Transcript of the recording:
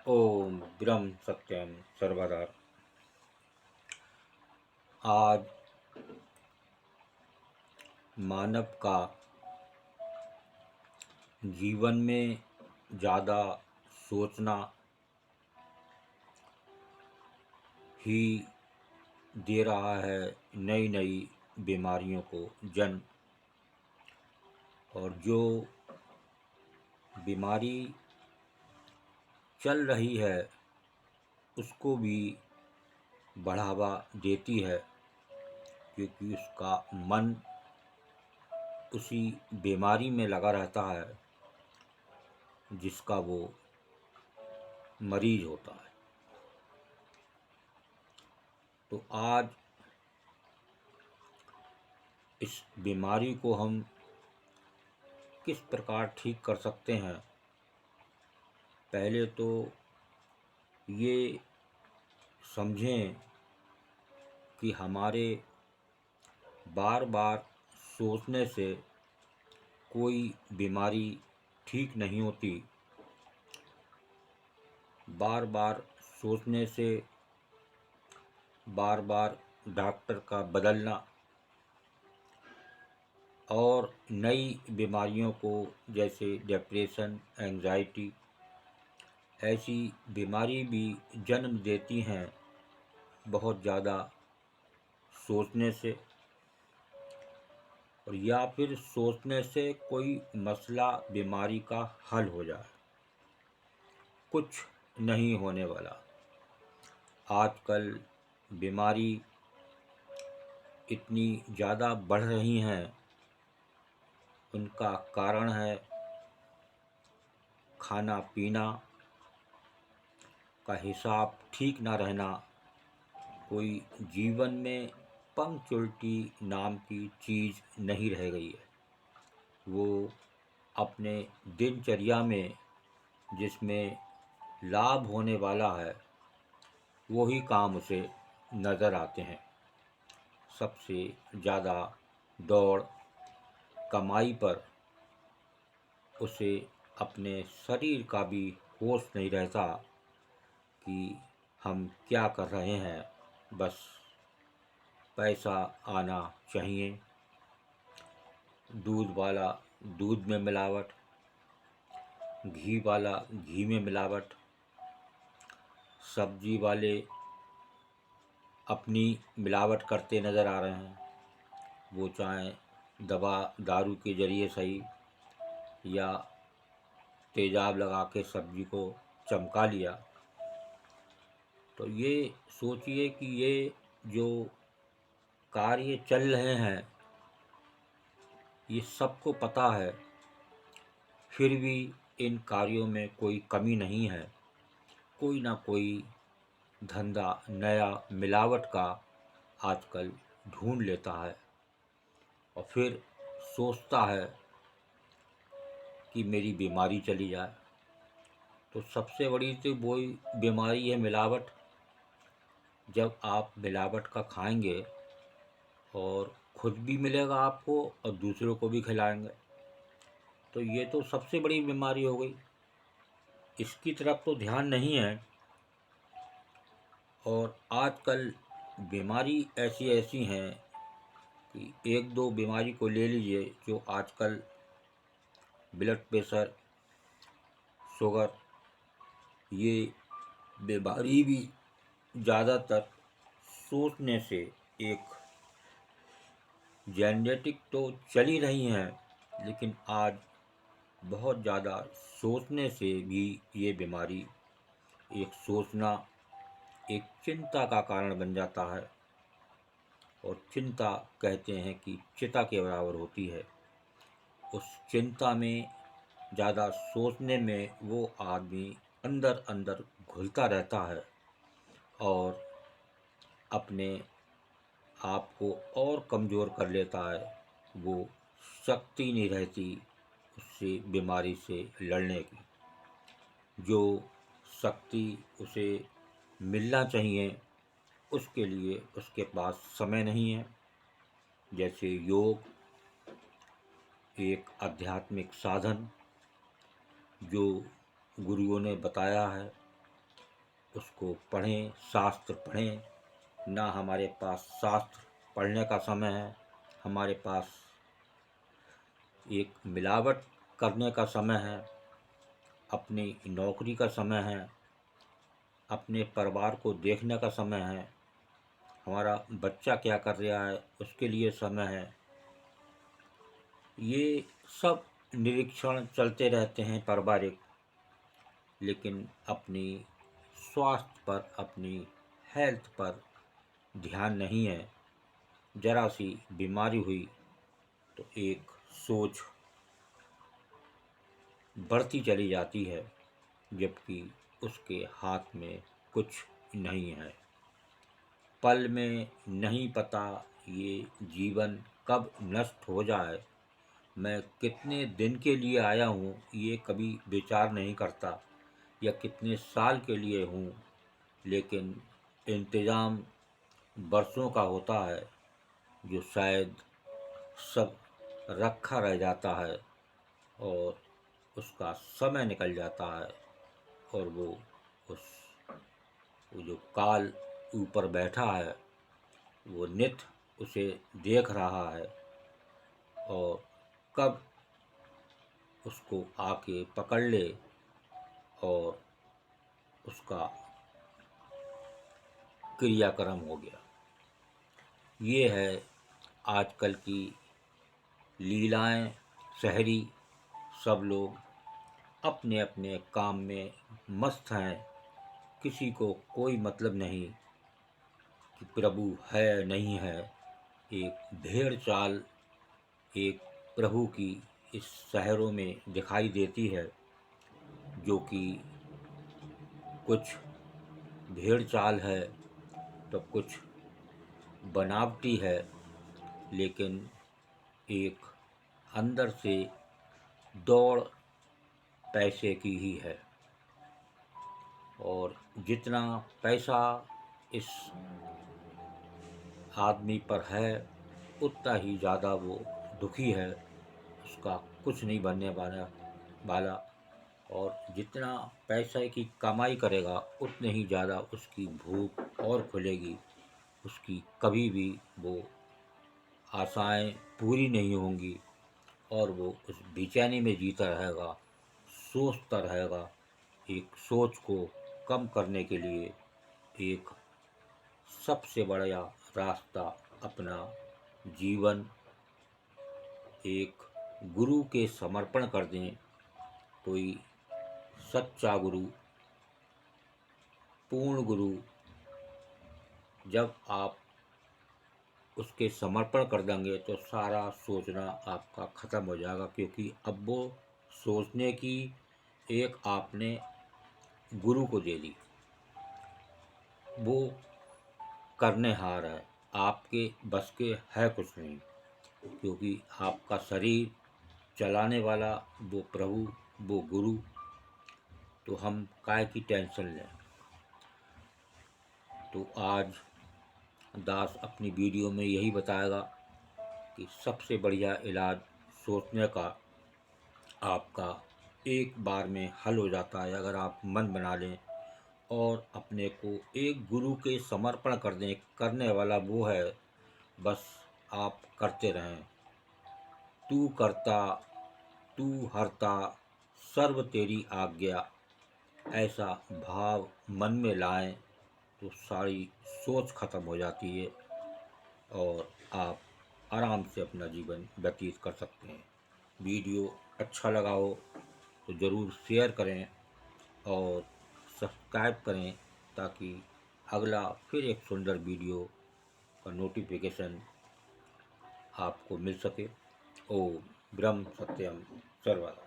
ओम ब्रह्म सत्यम सर्वदा। आज मानव का जीवन में ज़्यादा सोचना ही दे रहा है नई नई बीमारियों को जन्म। और जो बीमारी चल रही है उसको भी बढ़ावा देती है, क्योंकि उसका मन उसी बीमारी में लगा रहता है जिसका वो मरीज होता है। तो आज इस बीमारी को हम किस प्रकार ठीक कर सकते हैं, पहले तो ये समझें कि हमारे बार बार सोचने से कोई बीमारी ठीक नहीं होती। बार बार सोचने से बार बार डॉक्टर का बदलना और नई बीमारियों को, जैसे डिप्रेशन, एंजाइटी, ऐसी बीमारी भी जन्म देती हैं बहुत ज़्यादा सोचने से। और या फिर सोचने से कोई मसला, बीमारी का हल हो जाए, कुछ नहीं होने वाला। आजकल बीमारी इतनी ज़्यादा बढ़ रही हैं, उनका कारण है खाना पीना का हिसाब ठीक ना रहना। कोई जीवन में पंक्चुअलिटी नाम की चीज़ नहीं रह गई है। वो अपने दिनचर्या में जिसमें लाभ होने वाला है वही काम उसे नज़र आते हैं। सबसे ज़्यादा दौड़ कमाई पर उसे अपने शरीर का भी होश नहीं रहता कि हम क्या कर रहे हैं, बस पैसा आना चाहिए। दूध वाला दूध में मिलावट, घी वाला घी में मिलावट, सब्जी वाले अपनी मिलावट करते नज़र आ रहे हैं। वो चाहे दवा दारू के ज़रिए सही, या तेज़ाब लगा के सब्जी को चमका लिया। तो ये सोचिए कि ये जो कार्य चल रहे हैं ये सबको पता है, फिर भी इन कार्यों में कोई कमी नहीं है। कोई ना कोई धंधा नया मिलावट का आजकल ढूंढ लेता है और फिर सोचता है कि मेरी बीमारी चली जाए। तो सबसे बड़ी तो वही बीमारी है, मिलावट। जब आप मिलावट का खाएंगे और खुद भी मिलेगा आपको और दूसरों को भी खिलाएंगे, तो ये तो सबसे बड़ी बीमारी हो गई। इसकी तरफ तो ध्यान नहीं है। और आजकल बीमारी ऐसी ऐसी हैं कि एक दो बीमारी को ले लीजिए, जो आजकल ब्लड प्रेशर, शुगर, ये बीमारी भी ज़्यादातर सोचने से, एक जेनेटिक तो चली रही हैं, लेकिन आज बहुत ज़्यादा सोचने से भी ये बीमारी, एक सोचना एक चिंता का कारण बन जाता है। और चिंता कहते हैं कि चिता के बराबर होती है। उस चिंता में, ज़्यादा सोचने में वो आदमी अंदर अंदर घुलता रहता है और अपने आप को और कमज़ोर कर लेता है। वो शक्ति नहीं रहती उससे, बीमारी से लड़ने की। जो शक्ति उसे मिलना चाहिए उसके लिए उसके पास समय नहीं है। जैसे योग एक आध्यात्मिक साधन जो गुरुओं ने बताया है, उसको पढ़ें, शास्त्र पढ़ें। ना हमारे पास शास्त्र पढ़ने का समय है, हमारे पास एक मिलावट करने का समय है, अपनी नौकरी का समय है, अपने परिवार को देखने का समय है, हमारा बच्चा क्या कर रहा है उसके लिए समय है। ये सब निरीक्षण चलते रहते हैं पारिवारिक, लेकिन अपनी स्वास्थ्य पर, अपनी हेल्थ पर ध्यान नहीं है। जरा सी बीमारी हुई तो एक सोच बढ़ती चली जाती है, जबकि उसके हाथ में कुछ नहीं है। पल में नहीं पता ये जीवन कब नष्ट हो जाए। मैं कितने दिन के लिए आया हूँ ये कभी विचार नहीं करता, या कितने साल के लिए हूँ, लेकिन इंतज़ाम बरसों का होता है, जो शायद सब रखा रह जाता है और उसका समय निकल जाता है, और वो जो काल ऊपर बैठा है वो नित उसे देख रहा है, और कब उसको आके पकड़ ले और उसका क्रियाक्रम हो गया। ये है आजकल की लीलाएं। शहरी सब लोग अपने अपने काम में मस्त हैं, किसी को कोई मतलब नहीं कि प्रभु है नहीं है। एक भेड़ चाल एक प्रभु की इस शहरों में दिखाई देती है, जो कि कुछ भेड़ चाल है तो कुछ बनावटी है, लेकिन एक अंदर से दौड़ पैसे की ही है। और जितना पैसा इस आदमी पर है उतना ही ज़्यादा वो दुखी है, उसका कुछ नहीं बनने वाला। और जितना पैसे की कमाई करेगा उतने ही ज़्यादा उसकी भूख और खुलेगी, उसकी कभी भी वो आशाएं पूरी नहीं होंगी, और वो उस बेचैनी में जीता रहेगा, सोचता रहेगा। एक सोच को कम करने के लिए एक सबसे बड़ा रास्ता अपना जीवन एक गुरु के समर्पण कर दें। कोई सच्चा गुरु, पूर्ण गुरु, जब आप उसके समर्पण कर देंगे तो सारा सोचना आपका ख़त्म हो जाएगा, क्योंकि अब वो सोचने की एक आपने गुरु को दे दी, वो करने हार है, आपके बस के है कुछ नहीं, क्योंकि आपका शरीर चलाने वाला वो प्रभु, वो गुरु। तो हम काय की टेंशन लें। तो आज दास अपनी वीडियो में यही बताएगा कि सबसे बढ़िया इलाज सोचने का आपका एक बार में हल हो जाता है, अगर आप मन बना लें और अपने को एक गुरु के समर्पण कर दें। करने वाला वो है, बस आप करते रहें। तू करता तू हरता सर्व तेरी आज्ञा, ऐसा भाव मन में लाएं तो सारी सोच खत्म हो जाती है और आप आराम से अपना जीवन व्यतीत कर सकते हैं। वीडियो अच्छा लगा हो तो ज़रूर शेयर करें और सब्सक्राइब करें, ताकि अगला फिर एक सुंदर वीडियो का नोटिफिकेशन आपको मिल सके। ओम ब्रह्म सत्यम सर्वदा।